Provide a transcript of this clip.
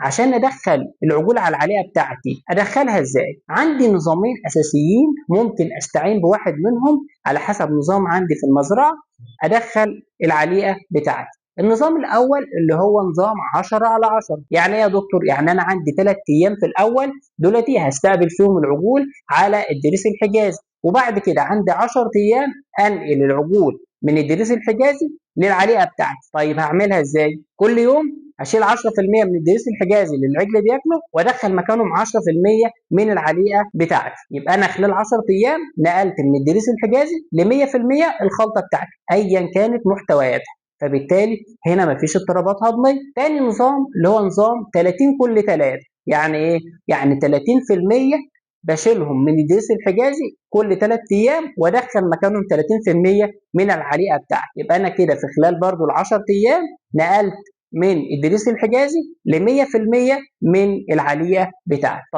عشان ادخل العجول على العليقه بتاعتي ادخلها ازاي؟ عندي نظامين اساسيين ممكن استعين بواحد منهم على حسب نظام عندي في المزرعه ادخل العليقه بتاعتي. النظام الاول اللي هو نظام 10 على 10. يعني ايه يا دكتور؟ يعني انا عندي 3 ايام في الاول دولتي هستقبل فيهم العجول على الدريس الحجازي، وبعد كده عندي 10 ايام انقل العجول من الدريس الحجازي للعليقه بتاعتي. طيب هعملها ازاي؟ كل يوم هشيل 10% من الدريس الحجازي اللي العجل بياكله وادخل مكانهم 10% من العليقه بتاعتي. يبقى انا خلال 10 ايام نقلت من الدريس الحجازي ل 100% الخلطه بتاعتي ايا كانت محتوياتها، فبالتالي هنا مفيش اضطرابات هضميه. تاني نظام اللي هو نظام 30 كل 3. يعني ايه؟ يعني 30% بشيلهم من الدريس الحجازي كل 3 ايام وادخل مكانهم 30% من العليقه بتاعتي. يبقى انا كده في خلال برضو ال 10 ايام نقلت من الدريس الحجازي ل 100% من العليقه بتاعتي.